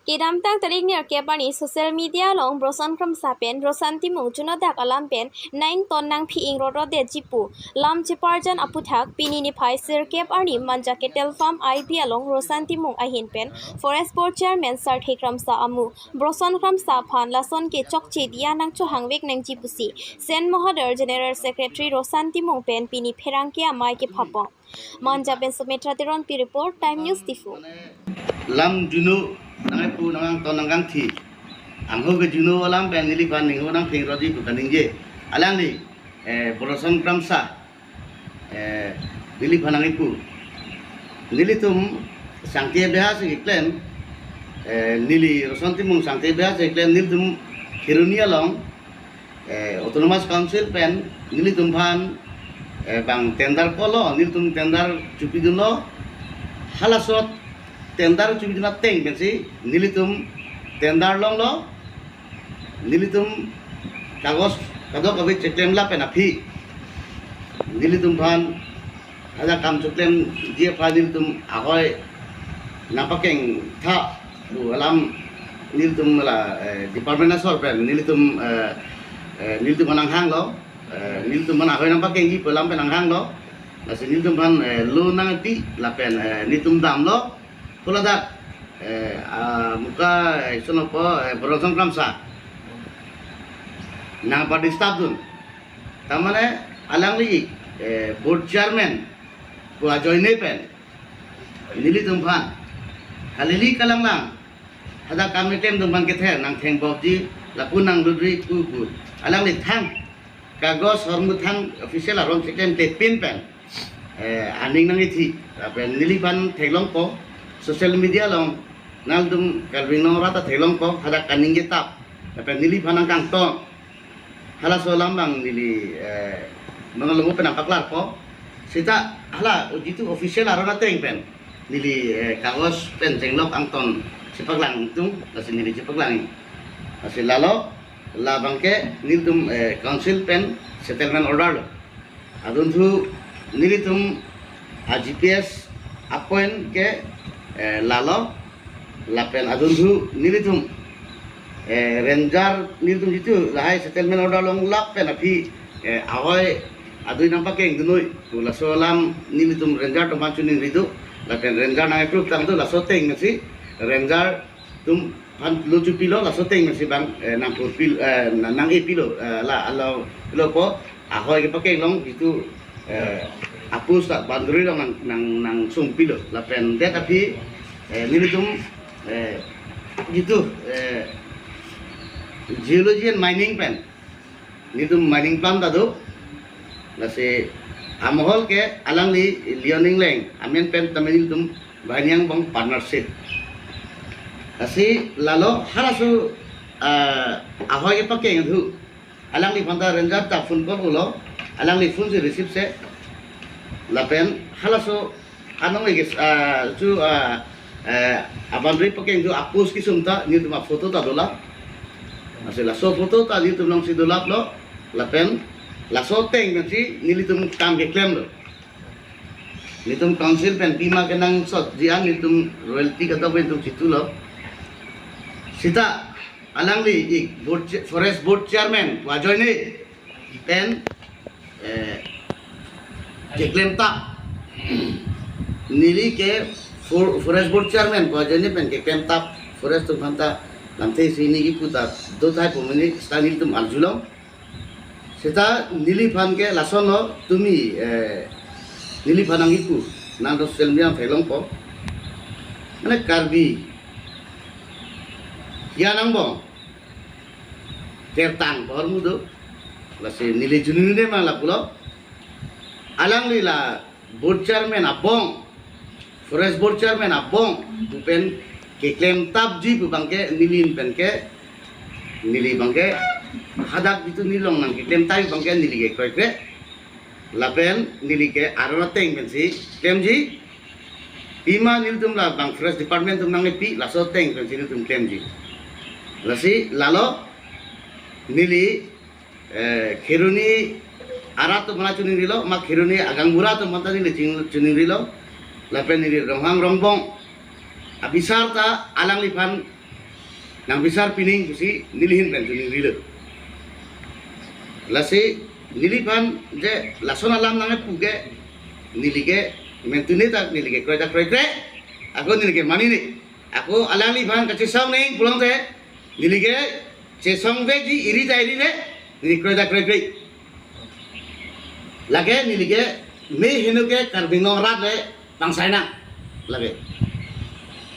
Kidam tang tarik ni arkepani social media long brosan kram sapen brosan timu juno dak alam pen 9 ton nang phi ing rodo de jipu lam chiparjan aputhak pini ni phai sir kep arni manja ketel farm ib along brosan timu ahin pen forest board chairman sar thekram sa amu brosan kram sa phan lason ke chokchi dia nang cho hangwek nang jipusi sen mohader general secretary rosan timu pen pini pherang ke amai ke phapo manja pen sumetra tiron pi report time news tifu lam juno nangai pu nangang ton nangang thi amho ke juno alam pen nili pan ningo nang phing rodi ku kaning je alang ni borosan kramsa nili panangai pu nili tum sangke beha se iklen nili rosanti mung sangke beha se iklen nil tum khirunia long autonomous council pen nili tum phan bang tender kolo nil tum tender chupi dulo halasot tendar cumi dina teng pensi nilitum tendar long lo nilitum kagos kabe ceklem la pena phi nilitum phan ada kam ceklem dia pha nilitum agoi napakeng tha du alam nilitum la department asor pen nilitum manang hang lo nilitum mana agoi napakeng gi pelam penang hang lo nasi nilitum phan lo nang pi la pen nilitum dam lo Kula dak muka isono po borosan kramsa na party staff dun tamane alang li board chairman ko ajoine pen nili tumphan halili kalang lang hada kamitem tumphan ke the nang theng bobji lapunang dudri ku alang li thang kagos hormu thang official aron second te pin pen aning nang ithi pen nili ban thelong po social media long naldum kalbino rata thelong ko hada kaning getap tapi nili phanang kang to hala solam bang nili mangalungu penapaklar ko sita hala ujitu official arona teng pen nili kagos pen jenglok angton sipaklang tung kasi nili sipaklang kasi lalo la bangke niltum council pen settlement order lo adun thu nili tum gps appoint ke lalo lapen adun thu nilitum ranger nilitum jitu lahai settlement order long lap pen api awai adui nampak keng dunoi tu lasolam nilitum ranger to manchuning ridu lapen ranger na approve tang tu lasoteng nasi ranger tum pan lucu pilo lasoteng nasi bang nang pil nang pilo la alo pilo ko awai ke pakai long itu apus tak banduri long nang sung pilo lapen dia tapi nilitum gitu geology and mining pen nilitum mining plant tadu nasi amhol ke alang li learning leng amen pen tamen banyang bang partnership nasi lalo harasu ahoy ke pakai ngu alang li panta ranger ta phone call ulo alang li phone se receive se lapen halaso anong lagi tu abandri pakai tu apus kisum ta ni tu foto ta dola masih laso foto ta ni tu long si dolap lo lapen laso teng nanti ni tu kam ke claim lo ni tu council pen bima kenang sot jiang ni tu royalty kata pen tu situ lo sita alang li board forest board chairman wajoy ni pen jeklem tak nili ke forest board chairman ko jani pen ke kem tap forest tu phanta lamte sini ki puta do thai pomini stanil tum aljulo seta nili phan ke lasono tumi nili phanang iku nando selmiam phelong ko mane karbi yanang bong tertang hormudo lase nili junune mala pulo alang lila board chairman abong forest board chairman abong bupen ke claim tab ji bu bangke nilin pen ke nili bangke hadak itu nilong nang ke claim tai bangke nili ke koi ke lapen nili ke arona teng pen si claim ji bima nil tum la bang forest department tum nang pi la so teng pen si tum claim ji lasi lalo nili khiruni arat tu mana cuning rilo mak khiruni agang murah tu mata ni cuning rilo lapen ni ronghang rongbong abisar ta alang lipan nang bisar pining kusi nilihin pen juning rilo lasi nilipan je lason alam nange puge nilige mentuni tak nilige koi aku nilige mani ni aku alang lipan kaci song ning pulang te nilige ce song veji iri tai ni ne nilige koi lage nilige me hinuge karbinong rat le pangsaina lage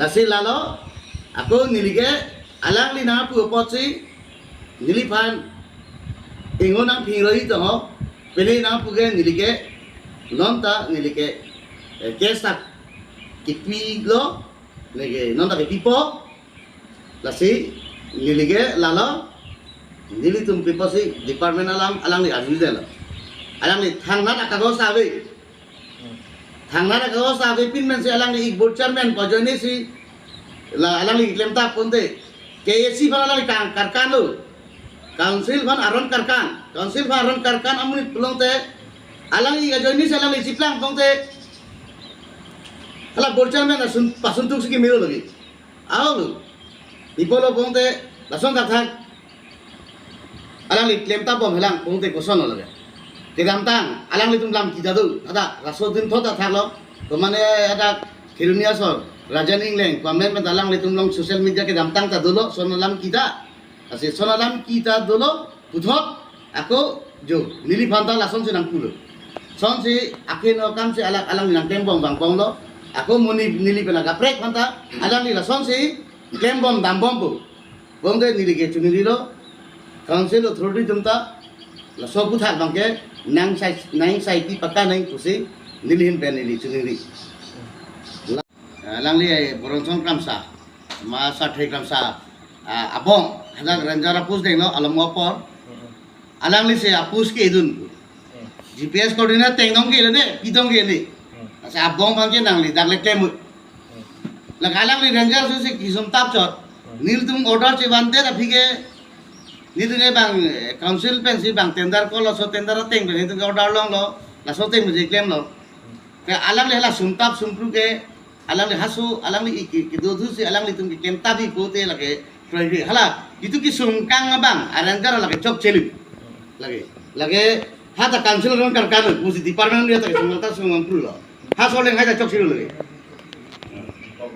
lasi lalo aku nilige alang li na pu pochi nilipan ingonang pingroi to pele na puge nilige nonta nilige kesta kipi lo nige nonta ke pipo lasi nilige lalo nili tum pipo si department alang li aju de lo alang li thangna ka go sabe thangna ka go sabe pin men si alang li board chairman ko jone si la alang li lemta ponte KSC ban alang li karkan lo Council van aron karkan amun tulong te alang i gajoni salang i ciplang tong te ala borchar men asun pasuntuk siki miro lagi aulu ipolo bong te lason kathak alang i klemta bom helang bong te koson lagi te gamtang alang li tumlam kita tu ada rasodin thota thalo to mane ada kirunia sor rajan ingleng komen men alang li tumlong social media ke gamtang ta dolo sonalam kita Asih sonalam kita dulu puthot aku jo nili phanta lason si nang pulo son si akin okam si alang nang tembong bang bong lo aku muni nili pena gaprek phanta alang ni lason si tembong dambong pu bong de nili ke chuni lo council authority jumta la so puthak bang ke nang sai ti pakka nang pusi nili hin pen nili chuni ri alang li boronsong kamsa ma sa thai kamsa abong hadang ranjara pus deng no alam ngopor alang li se apus ke idun GPS coordinate teng dong ke ne pidong ke ni sa abong bang ke nang li dak le kem la alang li ranger su se kisum tap chot nil tum order che bante ra phige ni tu ne bang council pen si bang tender ko lo so tender teng be tu order long lo la so teng je claim lo ke alang le la sum tap sum pru ke alang le hasu alang li ki do du si alang li tum ke kem tabi ko te lage Friday hala itu ki sungkang bang arranjar lagi cok celu lagi hata council ron karkan musi department dia tak sungata sungam pru lo ha soleng haja cok celu lagi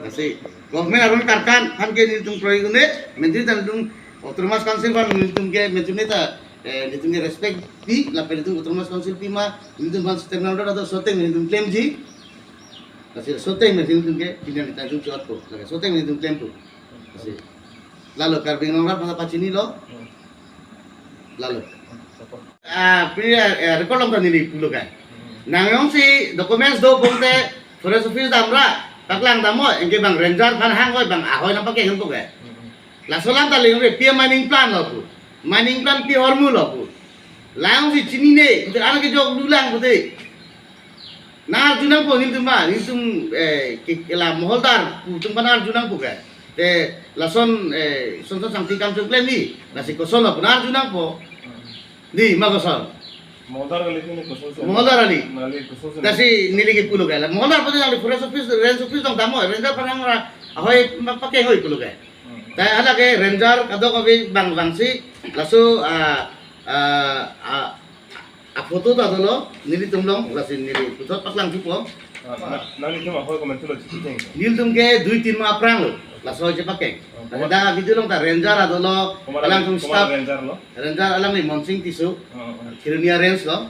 asi government ron karkan han ke ni tum proyek ne menteri tan tum otonomas council ban ni tum ke menteri ta ni tum respect di la per tum otonomas council pima ni tum ban sistem order atau soteng ni tum claim ji asi soteng ni tum ke tidak ditanjung cot ko lagi soteng ni tum claim tu asi lalu karbing nomor pada pacini lo lalu record long tadi ni puluh kan nangong si dokumen do ponte forest office damra taklang damo engke bang ranger pan hang oi bang ahoy nampak ke hentuk kan la solang tali ngre pia mining plan lo pu mining plan pi hormu lo pu lang si chini ne itu anak ke jog dulang putih na junang po hintum ba hintum la moholdar tum panar junang po kan te lason sonso sangti kam chukle ni nasi koson lo punar junang po di magoson Modar kali ini khusus. Modar ali Nali khusus. nasi niligi pulo kala modar pode nali forest office range office dong damo ranger parang ahoy pakai hoy pulo kala ta ala ke ranger kadok abi bang bangsi laso a foto ta dolo nili tumlong lasi nili foto paslang tipo Nali cuma ahoy komen tuh cincin. nil tum ke 2-3 ma aprang lo laso je pakai ada video long ta ranger adolo alang tum staff ranger alang ni monsing tisu kirunia range lo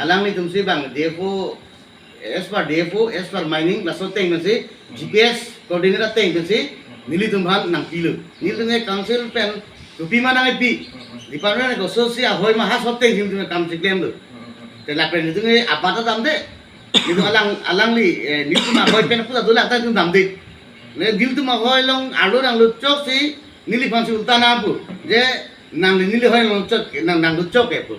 alang ni tum si bang defo as per mining laso teng nasi GPS coordinate teng nasi nili tum bhan nang kilo nil tum council pen tupi mana ngai department ko sosi ahoy ma ha sot teng tum kam siklem lo te la pen tum apa ta dam de itu alang li nil tum ahoy pen puta dola ta tum dam de ne dil tum ahoy long alo nang lucok si nili phansi utana pu je nang nili hoy long cok nang lucok ke pu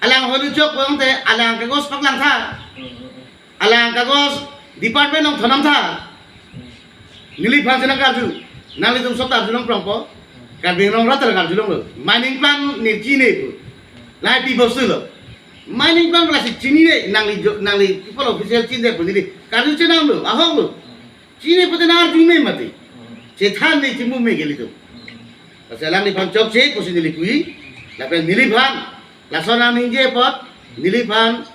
alang hoy lucok bang te alang kagos paklang tha alang kagos department nong thanam tha nili phansi nang karju nang li tum sota julong prongpo karbing nong ratar kar julong lo mining plan ni chine pu lai pi bostu lo mining plan klasi chini ne nang li people official chine pu nili karju chenam lo ahong lo chine pute nar jume mati cethan ni chimu me geli to Selang di pan chok sik posi nili kui. Lapen nili pan. Lasona ningje pot nili pan.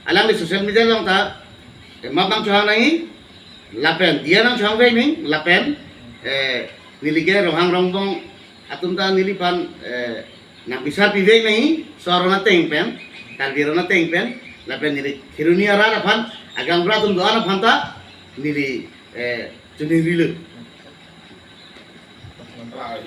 Alang di sosial media long ta. Mabang chuang nai. Lapen dia nang chuang vei ning lapen nili ke rohang rongbong atun ta nili pan na bisa pivei nai sorona teng pen. Kalbirona teng pen. Lapen nili kiruni ara pan agam bratum doana phanta nili juni rilu. Sementara